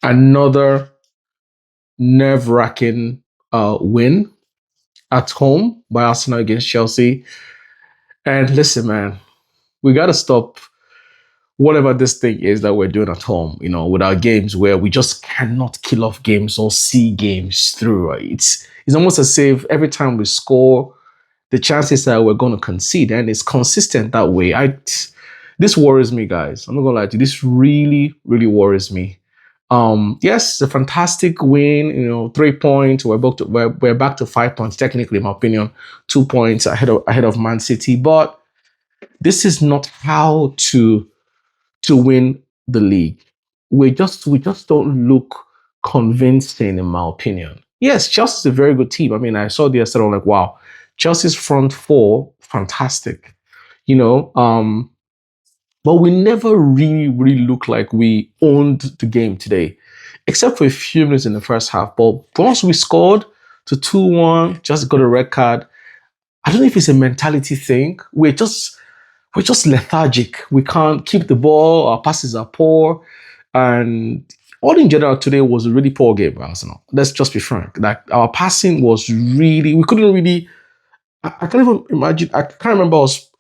Another nerve-wracking win at home by Arsenal against Chelsea. And listen, man, we got to stop whatever this thing is that we're doing at home, with our games where we just cannot kill off games or see games through. Right? It's almost as if every time we score, the chances that we're going to concede, and it's consistent that way. This worries me, guys. I'm not gonna lie to you. This really, really worries me. Yes, it's a fantastic win. 3 points. We're back to 5 points technically, in my opinion. 2 points ahead of Man City, but this is not how to win the league. We just don't look convincing, in my opinion. Yes, Chelsea's a very good team. I mean, I saw the yesterday. I'm like, wow, Chelsea's front four, fantastic. You know, um, but we never really, really looked like we owned the game today, except for a few minutes in the first half. But once we scored to 2-1, just got a red card. I don't know if it's a mentality thing. We're just lethargic. We can't keep the ball. Our passes are poor, and all in general today was a really poor game for Arsenal. Let's just be frank. Like our passing was really, we couldn't really. I can't even imagine. I can't remember us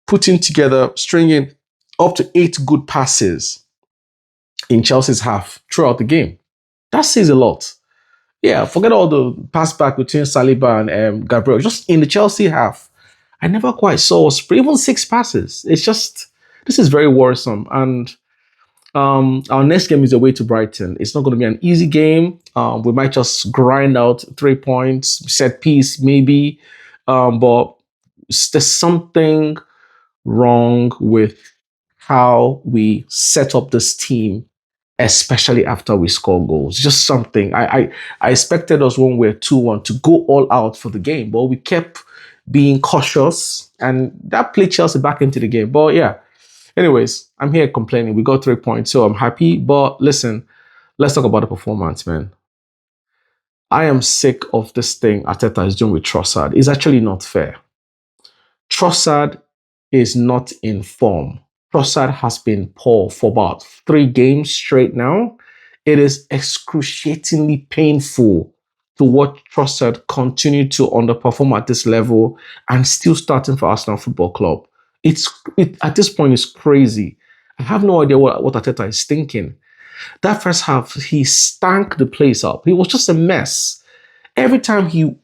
putting together, stringing up to 8 good passes in Chelsea's half throughout the game. That says a lot. Yeah, forget all the pass back between Saliba and Gabriel. Just in the Chelsea half, I never quite saw us even 6 passes. It's just this is very worrisome. And our next game is away to Brighton. It's not going to be an easy game. We might just grind out 3 points, set piece maybe, but there's something wrong with how we set up this team, especially after we score goals. Just something. I expected us when we're 2-1 to go all out for the game, but we kept being cautious, and that played Chelsea back into the game. But yeah, anyways, I'm here complaining. We got 3 points, so I'm happy. But listen, let's talk about the performance, man. I am sick of this thing Arteta is doing with Trossard. It's actually not fair. Trossard is not in form. Trossard has been poor for about 3 games straight now. It is excruciatingly painful to watch Trossard continue to underperform at this level and still starting for Arsenal Football Club. At this point, it's crazy. I have no idea what Arteta is thinking. That first half, he stank the place up. It was just a mess. Every time he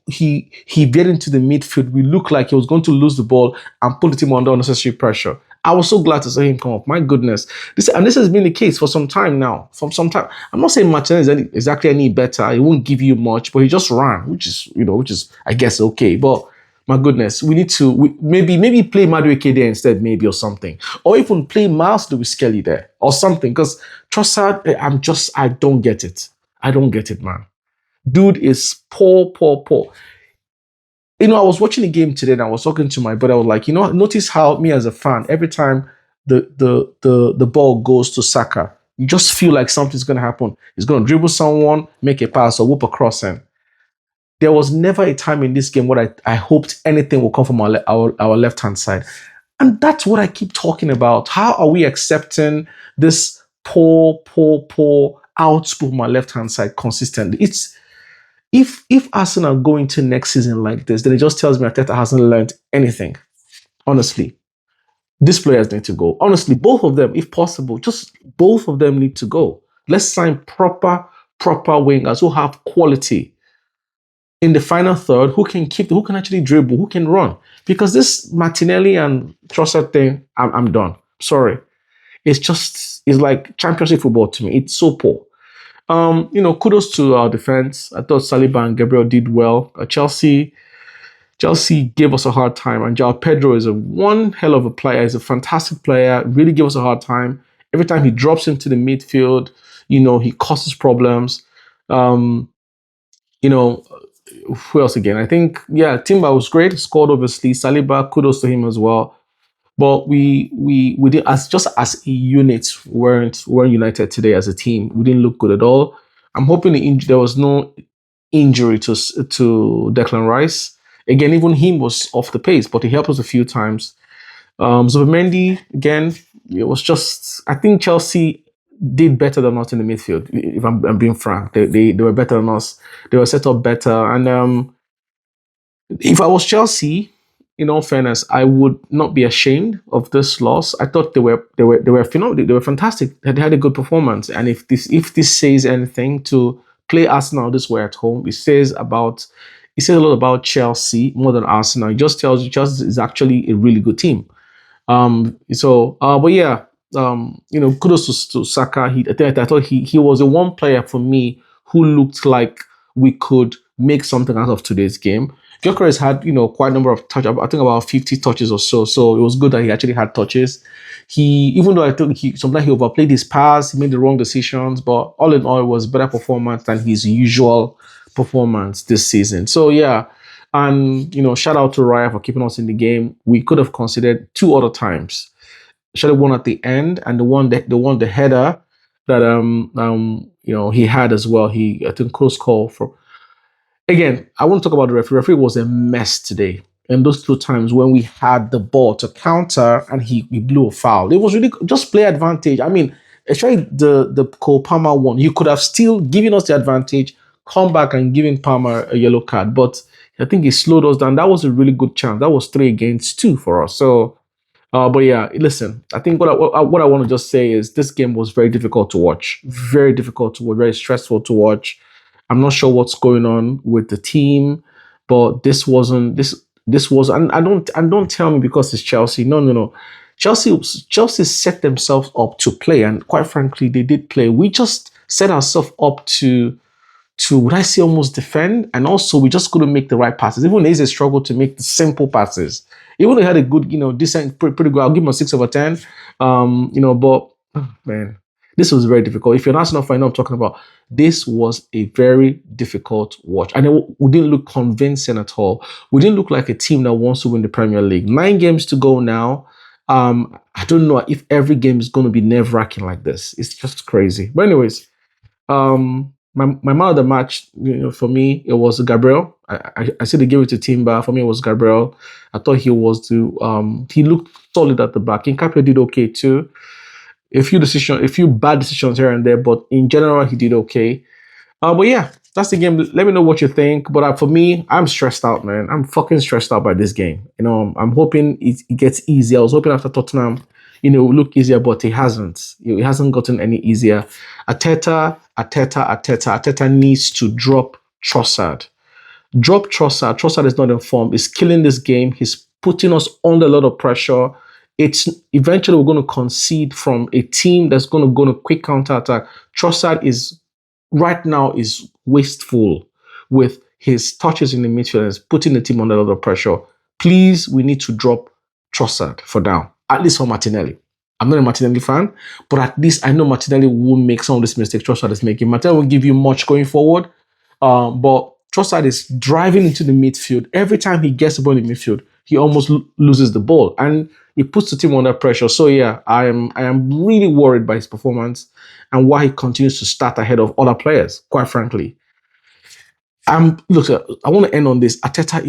get into the midfield, we looked like he was going to lose the ball and put the team under unnecessary pressure. I was so glad to see him come up. My goodness, this has been the case for some time now. For some time, I'm not saying Martinez is exactly any better. He won't give you much, but he just ran, which is I guess okay. But my goodness, maybe play Madueke there instead, maybe or something, or even play Miles Lewis Kelly there or something. Because Trossard, I don't get it. I don't get it, man. Dude is poor, poor, poor. I was watching the game today and I was talking to my brother. I was like, notice how me as a fan, every time the ball goes to Saka, you just feel like something's gonna happen. He's gonna dribble someone, make a pass, or whoop a crossing. There was never a time in this game where I hoped anything will come from our left hand side. And that's what I keep talking about. How are we accepting this poor, poor, poor output from our left hand side consistently? If Arsenal go into next season like this, then it just tells me Arteta hasn't learned anything. Honestly, these players need to go. Honestly, both of them, if possible, just both of them need to go. Let's sign proper wingers who have quality in the final third, who can actually dribble, who can run. Because this Martinelli and Trossard thing, I'm done. Sorry, it's like championship football to me. It's so poor. Kudos to our defense. I thought Saliba and Gabriel did well. Chelsea gave us a hard time, and João Pedro is a one hell of a player. He's a fantastic player. Really gave us a hard time. Every time he drops into the midfield, he causes problems. Um, you know, who else again? I think Timber was great. Scored obviously. Saliba, kudos to him as well. But we did as a unit weren't united today as a team. We didn't look good at all. I'm hoping there was no injury to Declan Rice. Again, even him was off the pace, but he helped us a few times. Zubimendi again, it was just I think Chelsea did better than us in the midfield. If I'm being frank, they were better than us. They were set up better. And if I was Chelsea, in all fairness, I would not be ashamed of this loss. I thought they were phenomenal. They were fantastic. They had a good performance. And if this says anything, to play Arsenal this way at home, it says a lot about Chelsea more than Arsenal. It just tells you Chelsea is actually a really good team. But yeah, kudos to Saka. I thought he was the one player for me who looked like we could make something out of today's game. Gyökeres had, quite a number of touches. I think about 50 touches or so. So it was good that he actually had touches. Even though I think sometimes he overplayed his pass, he made the wrong decisions, but all in all, it was better performance than his usual performance this season. So yeah, and shout out to Raya for keeping us in the game. We could have considered two other times. Should have one at the end, and the header that he had as well. I think close call for. Again, I want to talk about the referee. The referee was a mess today. And those two times when we had the ball to counter and he blew a foul. It was really just play advantage. I mean, especially the Cole Palmer one. You could have still given us the advantage, come back and given Palmer a yellow card. But I think he slowed us down. That was a really good chance. That was 3 against 2 for us. So but yeah, listen, I think what I want to just say is this game was very difficult to watch. Very difficult to watch, very stressful to watch. I'm not sure what's going on with the team, but this was, and don't tell me because it's Chelsea. No, no, no. Chelsea set themselves up to play, and quite frankly, they did play. We just set ourselves up to would I say almost defend, and also we just couldn't make the right passes. Even Eze struggled to make the simple passes. Even though he had a good, decent, pretty good. I'll give him a 6/10. But man, this was very difficult. If you're an Arsenal fan, you know what I'm talking about. This was a very difficult watch, and we didn't look convincing at all. We didn't look like a team that wants to win the Premier League. 9 games to go now. I don't know if every game is going to be nerve wracking like this. It's just crazy. But anyways, my man of the match, for me, it was Gabriel. I said they gave it to Timber. For me, it was Gabriel. I thought he looked solid at the back. Nkapio did okay too. A few bad decisions here and there, but in general, he did okay. But yeah, that's the game. Let me know what you think. But for me, I'm stressed out, man. I'm fucking stressed out by this game. I'm hoping it gets easier. I was hoping after Tottenham, it will look easier, but it hasn't. It hasn't gotten any easier. Arteta needs to drop Trossard. Drop Trossard. Trossard is not in form. He's killing this game. He's putting us under a lot of pressure. It's eventually we're going to concede from a team that's going to go on a quick counter attack. Trossard is right now is wasteful with his touches in the midfield and is putting the team under a lot of pressure. Please, we need to drop Trossard for now, at least for Martinelli. I'm not a Martinelli fan, but at least I know Martinelli will make some of these mistakes Trossard is making. Martinelli won't give you much going forward, but Trossard is driving into the midfield. Every time he gets the ball in the midfield, he almost loses the ball, and he puts the team under pressure. So yeah, I am really worried by his performance and why he continues to start ahead of other players. Quite frankly, look. I want to end on this. Arteta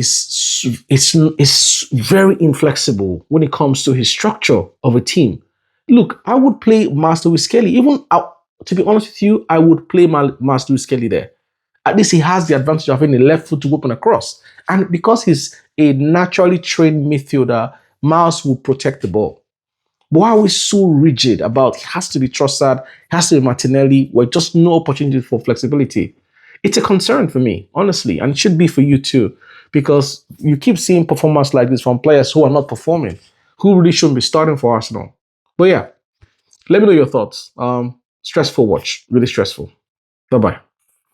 is very inflexible when it comes to his structure of a team. Look, I would play Master with Skelly. To be honest with you, I would play Master with Skelly there. At least he has the advantage of having a left foot to open across. And because he's a naturally trained midfielder, Miles will protect the ball. But why are we so rigid about it has to be Trossard, it has to be Martinelli, where just no opportunity for flexibility? It's a concern for me, honestly, and it should be for you too, because you keep seeing performance like this from players who are not performing, who really shouldn't be starting for Arsenal. But yeah, let me know your thoughts. Stressful watch, really stressful. Bye bye.